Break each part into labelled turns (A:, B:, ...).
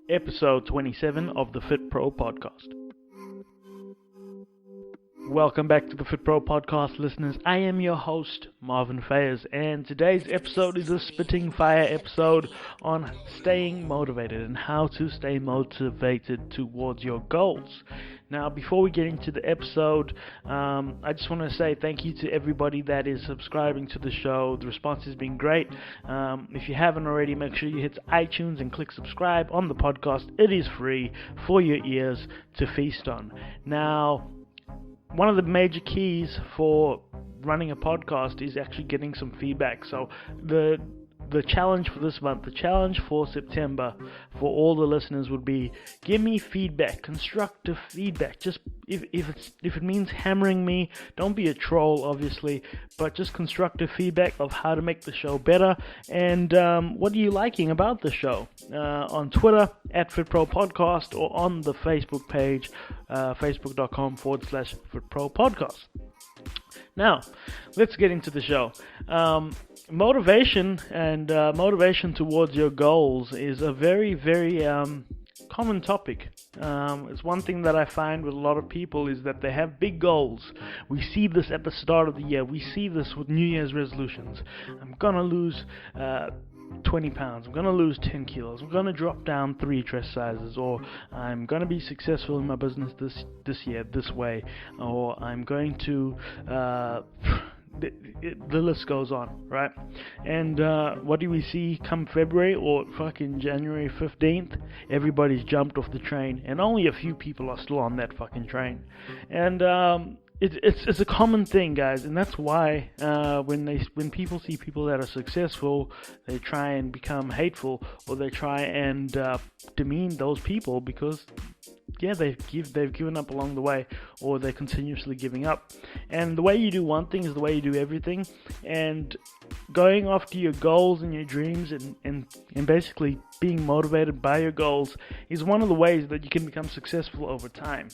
A: Episode 27 of the Fit Pro Podcast. Welcome back to the Fit Pro Podcast, listeners. I am your host, Marvin Fayers, and today's episode is a spitting fire episode on staying motivated and how to stay motivated towards your goals. Now, before we get into the episode, I just want to say thank you to everybody that is subscribing to the show. The response has been great. If you haven't already, make sure you hit iTunes and click subscribe on the podcast. It is free for your ears to feast on. Now, one of the major keys for running a podcast is actually getting some feedback. So the challenge for this month, the challenge for September for all the listeners would be, give me feedback, constructive feedback. Just if it means hammering me, don't be a troll obviously, but just constructive feedback of how to make the show better and what are you liking about the show. On Twitter at FitProPodcast or on the Facebook page, facebook.com/FitProPodcast. Now, let's get into the show. Motivation and motivation towards your goals is a very, very common topic. It's one thing that I find with a lot of people is that they have big goals. We see this at the start of the year. We see this with New Year's resolutions. I'm going to lose 20 pounds, I'm going to lose 10 kilos, I'm going to drop down 3 dress sizes, or I'm going to be successful in my business this year this way, or I'm going to the list goes on, right? And what do we see come February or fucking January 15th? Everybody's jumped off the train and only a few people are still on that fucking train. And it's a common thing, guys, and that's why when people see people that are successful, they try and become hateful, or they try and demean those people because they've given up along the way, or they're continuously giving up. And the way you do one thing is the way you do everything. And going after your goals and your dreams and basically being motivated by your goals is one of the ways that you can become successful over time.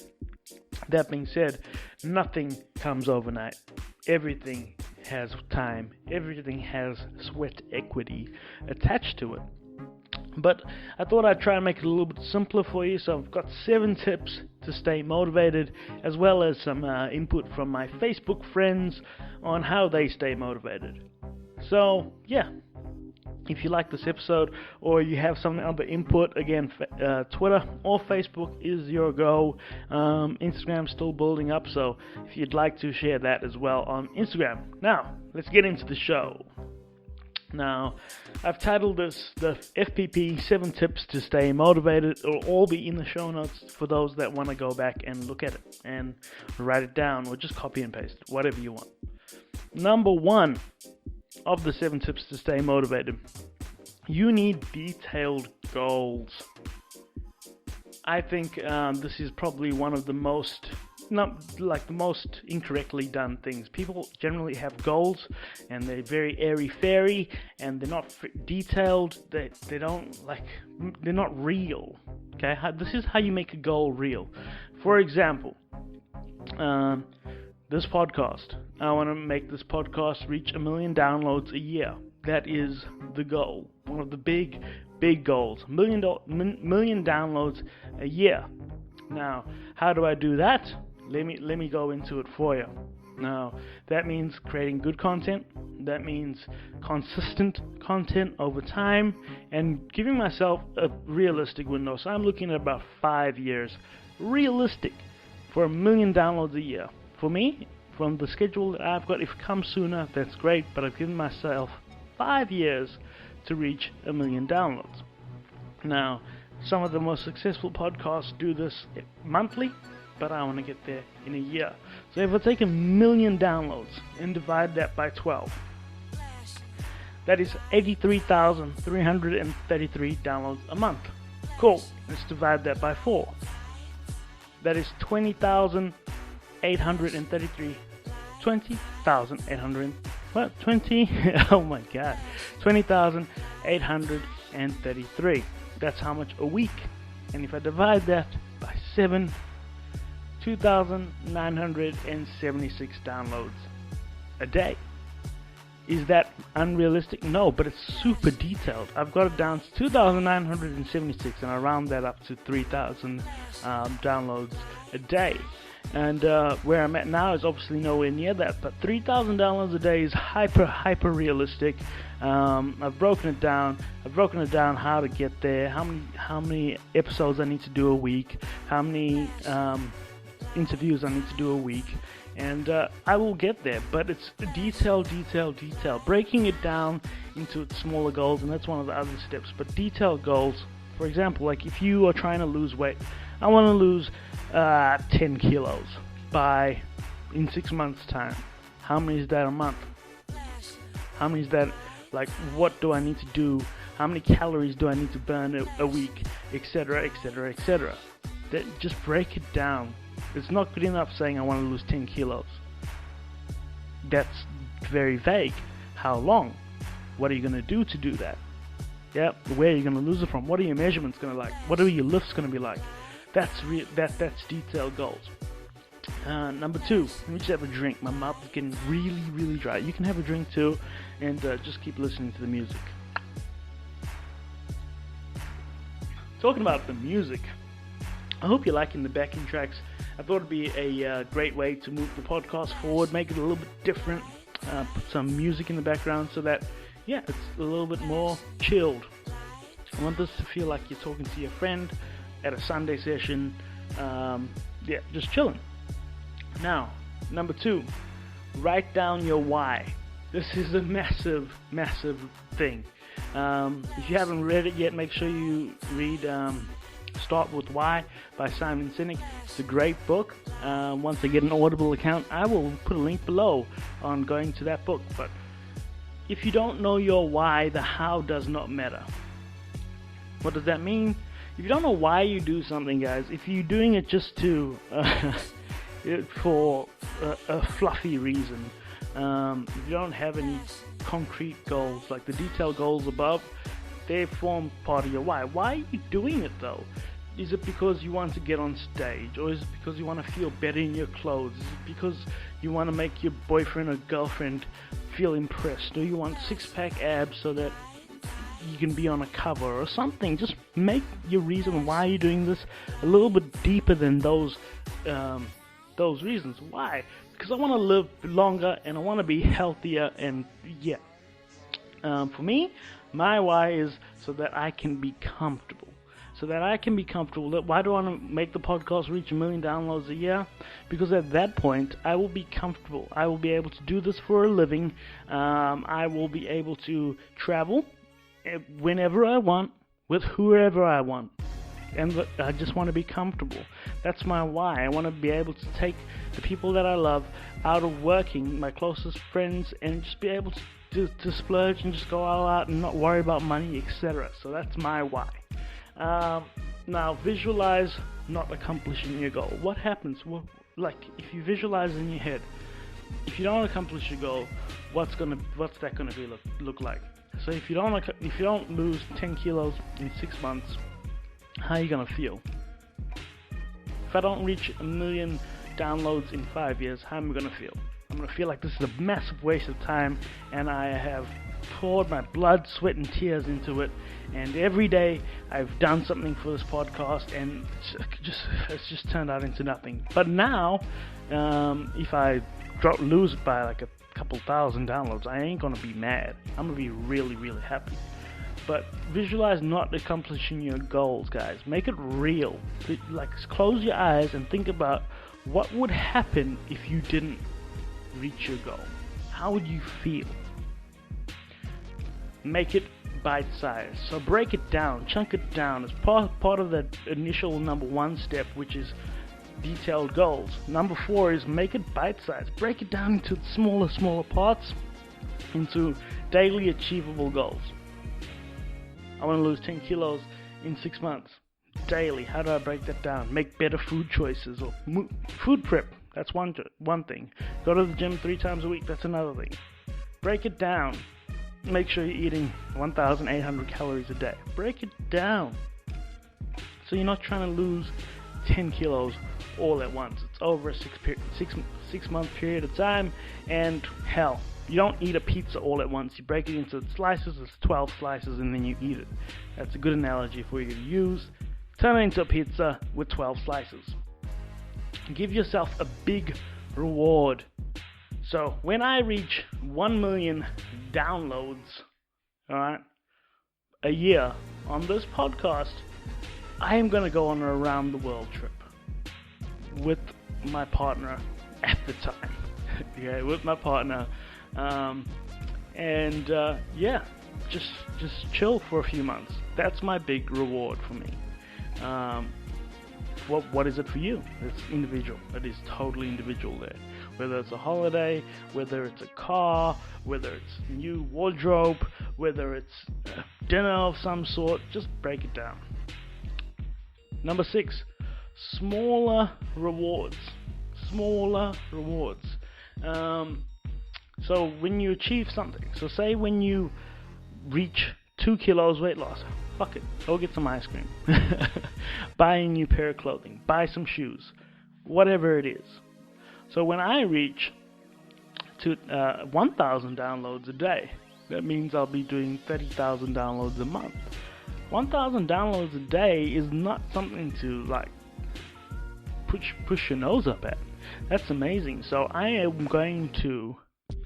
A: That being said, nothing comes overnight. Everything has time. Everything has sweat equity attached to it. But I thought I'd try and make it a little bit simpler for you. So I've got 7 tips to stay motivated, as well as some input from my Facebook friends on how they stay motivated. So yeah, if you like this episode or you have some other input, again, Twitter or Facebook is your go. Instagram's still building up, so if you'd like to share that as well on Instagram. Now, let's get into the show. Now, I've titled this the FPP 7 tips to stay motivated. It'll all be in the show notes for those that want to go back and look at it and write it down, or just copy and paste it, whatever you want. Number 1 of the 7 tips to stay motivated: you need detailed goals. I think this is probably one of the most incorrectly done things. People generally have goals and they're very airy-fairy and they're not detailed. They're not real. Okay, this is how you make a goal real. For example, this podcast. I want to make this podcast reach 1 million downloads a year. That is the goal. One of the big goals. 1 million downloads a year. Now, how do I do that? Let me go into it for you. Now, that means creating good content. That means consistent content over time, and giving myself a realistic window. So I'm looking at about 5 years. Realistic for 1 million downloads a year. For me, from the schedule that I've got, if it comes sooner, that's great, but I've given myself 5 years to reach 1 million downloads. Now, some of the most successful podcasts do this monthly, but I want to get there in a year. So if I take 1 million downloads and divide that by 12, that is 83,333 downloads a month. Cool. Let's divide that by 4. That is 20,833. 20,800. What? 20? Oh my God. 20,833. That's how much a week. And if I divide that by 7, 2,976 downloads a day. Is that unrealistic? No, but it's super detailed. I've got it down to 2,976, and I round that up to 3,000 downloads a day. And where I'm at now is obviously nowhere near that, but 3,000 downloads a day is hyper realistic. I've broken it down how to get there, how many episodes I need to do a week, how many interviews I need to do a week, and I will get there. But it's detail, breaking it down into smaller goals, and that's one of the other steps. But detailed goals, for example, like if you are trying to lose weight, I want to lose 10 kilos in 6 months time. How many is that a month? How many is that, like, what do I need to do? How many calories do I need to burn a week, etc., etc. Just break it down. It's not good enough saying I want to lose 10 kilos. That's very vague. How long? What are you going to do to do that? Yeah, where are you going to lose it from? What are your measurements going to like? What are your lifts going to be like? That's detailed goals. Number 2, let me just have a drink. My mouth is getting really dry. You can have a drink too, and just keep listening to the music. Talking about the music, I hope you're liking the backing tracks. I thought it'd be a great way to move the podcast forward, make it a little bit different, put some music in the background so that, it's a little bit more chilled. I want this to feel like you're talking to your friend at a Sunday session, just chilling. Now, number 2, write down your why. This is a massive thing. If you haven't read it yet, make sure you read Start With Why by Simon Sinek. It's a great book. Once I get an Audible account, I will put a link below on going to that book. But if you don't know your why, the how does not matter. What does that mean? If you don't know why you do something, guys, if you're doing it just to for a fluffy reason, if you don't have any concrete goals, like the detailed goals above, they form part of your why. Why are you doing it though? Is it because you want to get on stage, or is it because you want to feel better in your clothes? Is it because you want to make your boyfriend or girlfriend feel impressed, or you want six-pack abs so that you can be on a cover or something? Just make your reason why you're doing this a little bit deeper than those reasons. Why? Because I want to live longer and I want to be healthier, and for me, my why is so that I can be comfortable. Why do I want to make the podcast reach 1 million downloads a year? Because at that point, I will be comfortable. I will be able to do this for a living. I will be able to travel whenever I want, with whoever I want. And I just want to be comfortable. That's my why. I want to be able to take the people that I love out of working, my closest friends, and just be able to splurge and just go all out and not worry about money, etc. So that's my why. Now, visualize not accomplishing your goal. What happens? If you visualize in your head, if you don't accomplish your goal, what's that gonna look like? So if you don't lose 10 kilos in 6 months, how are you gonna feel? If I don't reach 1 million downloads in 5 years, how am I gonna feel? I'm gonna feel like this is a massive waste of time, and I have poured my blood, sweat, and tears into it. And every day I've done something for this podcast, and it's just turned out into nothing. But now, if I lose it by like a couple thousand downloads, I ain't gonna be mad. I'm gonna be really happy. But visualize not accomplishing your goals, guys. Make it real. Close your eyes and think about what would happen if you didn't reach your goal. How would you feel? Make it bite-sized. So break it down, chunk it down as part of that initial number 1 step, which is detailed goals. Number 4 is make it bite-sized. Break it down into smaller parts, into daily achievable goals. I want to lose 10 kilos in 6 months. Daily. How do I break that down? Make better food choices, or food prep. That's one thing. Go to the gym 3 times a week. That's another thing. Break it down. Make sure you're eating 1,800 calories a day. Break it down. So you're not trying to lose 10 kilos all at once. It's over a 6 month period of time, and hell, You don't eat a pizza all at once. You break it into slices. It's 12 slices, and then you eat it. That's a good analogy for you to use. Turn it into a pizza with 12 slices. Give yourself a big reward. So when I reach 1 million downloads, alright, a year on this podcast, I am going to go on an around the world trip with my partner at the time. Yeah, with my partner. Just chill for a few months. That's my big reward for me. What is it for you? It's individual. It is totally individual there. Whether it's a holiday, whether it's a car, whether it's new wardrobe, whether it's a dinner of some sort, just break it down. Number 6, smaller rewards. Smaller rewards. So when you achieve something, so say when you reach 2 kilos weight loss, fuck it, go get some ice cream, buy a new pair of clothing, buy some shoes, whatever it is. So when I reach to 1,000 downloads a day, that means I'll be doing 30,000 downloads a month. 1,000 downloads a day is not something to like push your nose up at. That's amazing. So I am going to,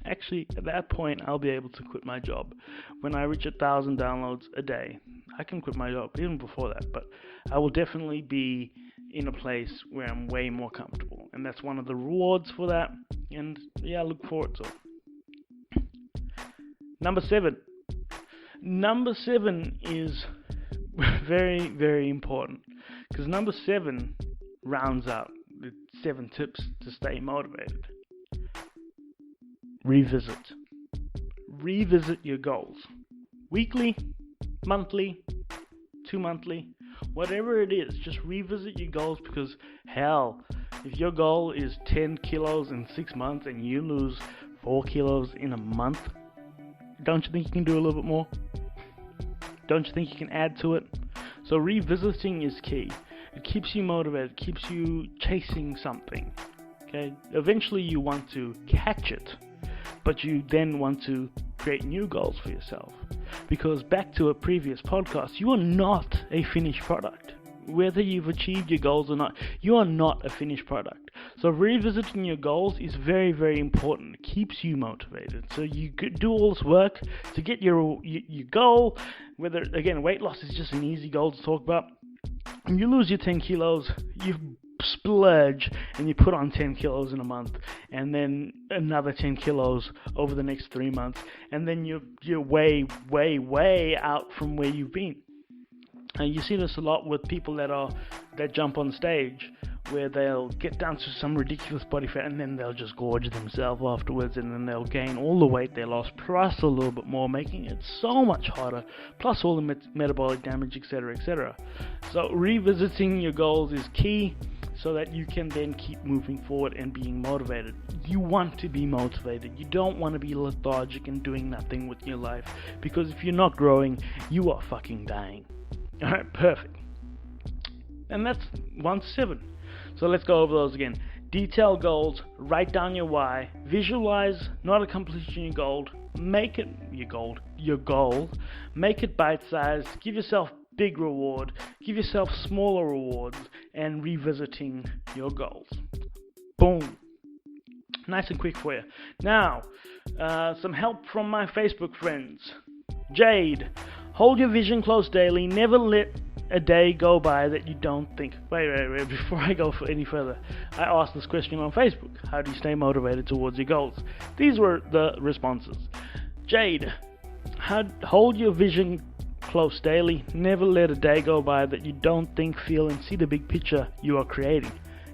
A: actually at that point I'll be able to quit my job. When I reach 1,000 downloads a day, I can quit my job even before that, but I will definitely be in a place where I'm way more comfortable, and that's one of the rewards for that. And yeah, I look forward to it. Number 7 is very, very important, because number 7 rounds out the 7 tips to stay motivated. Revisit your goals. Weekly, monthly, 2 monthly, whatever it is, just revisit your goals, because hell, if your goal is 10 kilos in 6 months and you lose 4 kilos in a month, don't you think you can do a little bit more? Don't you think you can add to it? So revisiting is key. It keeps you motivated, keeps you chasing something. Okay? Eventually you want to catch it, but you then want to create new goals for yourself. Because back to a previous podcast, you are not a finished product. Whether you've achieved your goals or not, you are not a finished product. So revisiting your goals is very, very important. It keeps you motivated. So you could do all this work to get your goal. Whether, again, weight loss is just an easy goal to talk about. When you lose your 10 kilos, you splurge and you put on 10 kilos in a month, and then another 10 kilos over the next 3 months, and then you're way, way, way out from where you've been. And you see this a lot with people that jump on stage, where they'll get down to some ridiculous body fat and then they'll just gorge themselves afterwards, and then they'll gain all the weight they lost plus a little bit more, making it so much harder, plus all the metabolic damage, etc., etc. So revisiting your goals is key, so that you can then keep moving forward and being motivated. You want to be motivated. You don't want to be lethargic and doing nothing with your life, because if you're not growing, you are fucking dying. Alright, perfect. And that's 1 to 7. So let's go over those again. Detail goals, write down your why, visualize not accomplishing your goal, make it your goal, make it bite-sized, give yourself big reward, give yourself smaller rewards, and revisiting your goals. Boom. Nice and quick for you. Now, some help from my Facebook friends. Jade, hold your vision close daily. Never let a day go by that you don't think. Wait. Before I go any further, I asked this question on Facebook. How do you stay motivated towards your goals? These were the responses. Jade, hold your vision close daily. Never let a day go by that you don't think, feel, and see the big picture you are creating.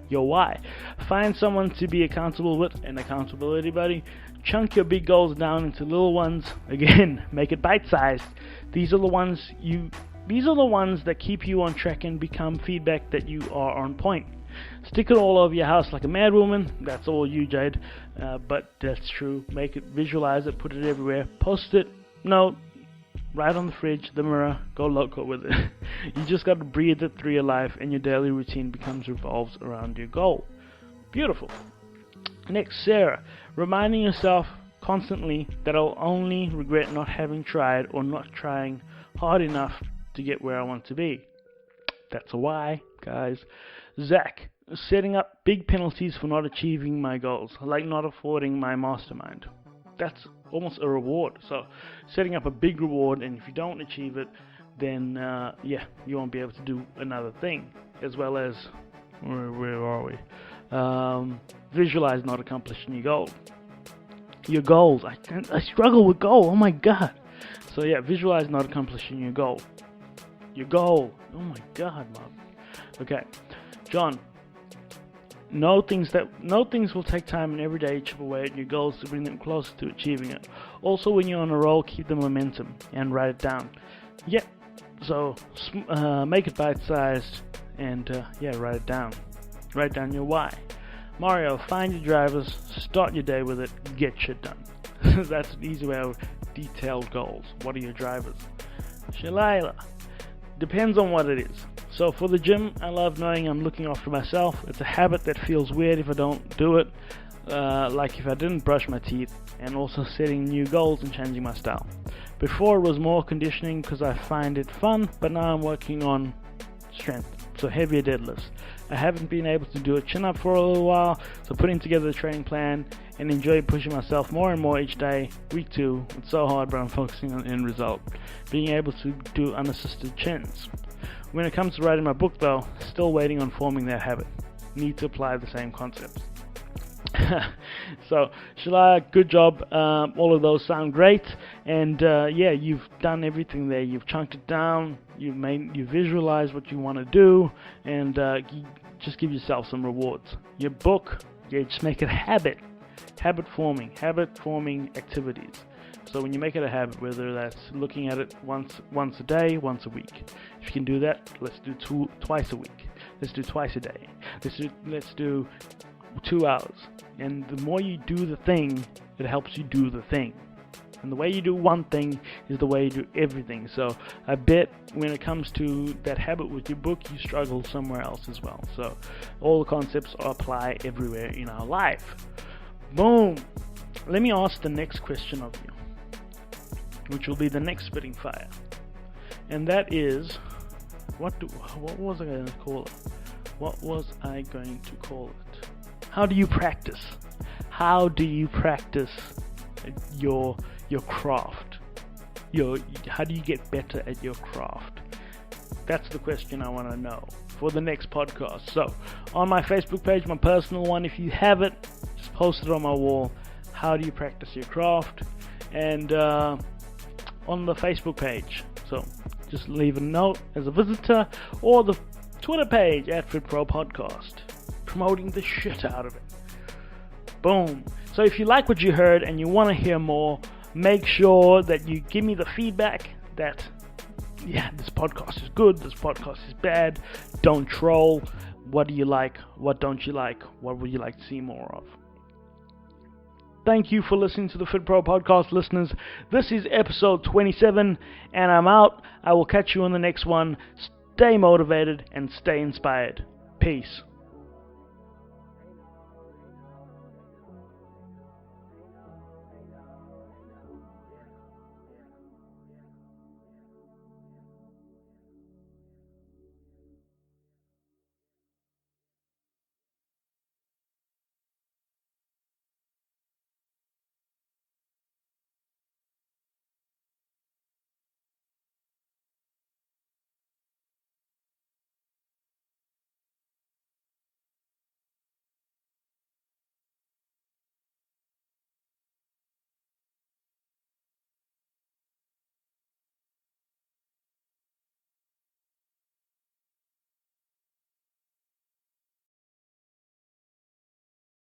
A: Your why. Find someone to be accountable with, an accountability buddy. Chunk your big goals down into little ones. Again, make it bite-sized. These are the ones that keep you on track and become feedback that you are on point. Stick it all over your house like a madwoman. That's all you, Jade. But that's true. Make it, visualize it, put it everywhere. Post it. No. Right on the fridge, the mirror, go loco with it. You just got to breathe it through your life, and your daily routine revolves around your goal. Beautiful. Next, Sarah, reminding yourself, constantly that I'll only regret not having tried or not trying hard enough to get where I want to be. That's a why, guys. Zack Setting up big penalties for not achieving my goals, like not affording my mastermind. That's almost a reward. So setting up a big reward, and if you don't achieve it, then you won't be able to do another thing. As well as, where are we? Visualize not accomplishing your goals. I struggle with goal. Oh my god. So yeah, visualize not accomplishing your goal. Oh my god, man. Okay, John. Know things will take time, and every day chip away at your goals to bring them closer to achieving it. Also, when you're on a roll, keep the momentum and write it down. Yeah, so make it bite-sized and write it down. Write down your why. Mario, find your drivers, start your day with it, get shit done. That's an easy way of detailed goals. What are your drivers? Sheleila, depends on what it is. So for the gym, I love knowing I'm looking after myself. It's a habit that feels weird if I don't do it, like if I didn't brush my teeth, and also setting new goals and changing my style. Before it was more conditioning because I find it fun, but now I'm working on strength, so heavier deadlifts. I haven't been able to do a chin-up for a little while, so putting together a training plan and enjoy pushing myself more and more each day. Week 2, it's so hard, but I'm focusing on the end result, being able to do unassisted chins. When it comes to writing my book though, still waiting on forming that habit. Need to apply the same concepts. So, Sheleila, good job. All of those sound great, and you've done everything there. You've chunked it down. You visualize what you want to do, and you just give yourself some rewards. Your book, just make it habit forming activities. So when you make it a habit, whether that's looking at it once a day, once a week. If you can do that, let's do twice a week. Let's do twice a day. Let's do 2 hours. And the more you do the thing, it helps you do the thing. And the way you do one thing is the way you do everything. So I bet when it comes to that habit with your book, you struggle somewhere else as well. So all the concepts apply everywhere in our life. Boom. Let me ask the next question of you, which will be the next spitting fire. And that is, what was I going to call it? What was I going to call it? How do you practice? How do you practice your craft? How do you get better at your craft? That's the question I want to know for the next podcast. So, on my Facebook page, my personal one, if you have it, just post it on my wall. How do you practice your craft? And on the Facebook page. So, just leave a note as a visitor, or the Twitter page at FitPro Podcast, promoting the shit out of it. Boom. So if you like what you heard and you want to hear more, make sure that you give me the feedback that, this podcast is good, this podcast is bad. Don't troll. What do you like? What don't you like? What would you like to see more of? Thank you for listening to the FitPro Podcast, listeners. This is episode 27, and I'm out. I will catch you on the next one. Stay motivated and stay inspired. Peace.